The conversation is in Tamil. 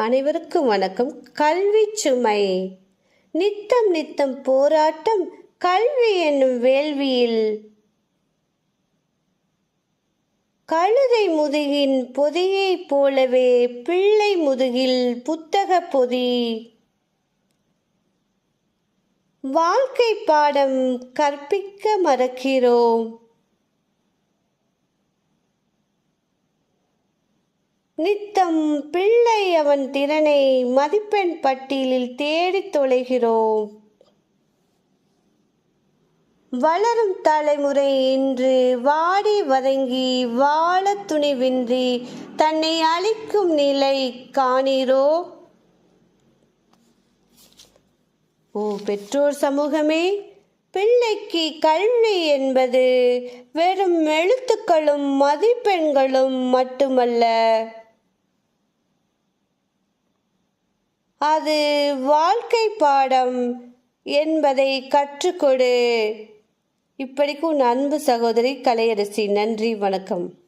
அனைவருக்கும் வணக்கம். கல்வி சுமை. நித்தம் நித்தம் போராட்டம் கல்வி என்னும் வேள்வியில். கழுதை முதுகின் பொதியைப் போலவே பிள்ளை முதுகில் புத்தக பொதி. வாழ்க்கை பாடம் கற்பிக்க மறக்கிறோம். நித்தம் பிள்ளை அவன் திறனை மதிப்பெண் பட்டியலில் தேடித் தொலைகிறோம். வளரும் தலைமுறை இன்று வாடி வதங்கி வாழ துணிவின்றி தன்னை அழிக்கும் நிலை காணீரோ? ஓ பெற்றோர் சமூகமே, பிள்ளைக்கு கல்வி என்பது வெறும் எழுத்துக்களும் மதிப்பெண்களும் மட்டுமல்ல, அது வாழ்க்கை பாடம் என்பதை கற்றுக்கொடு. இப்படிக்கு உன் அன்பு சகோதரி கலையரசி. நன்றி, வணக்கம்.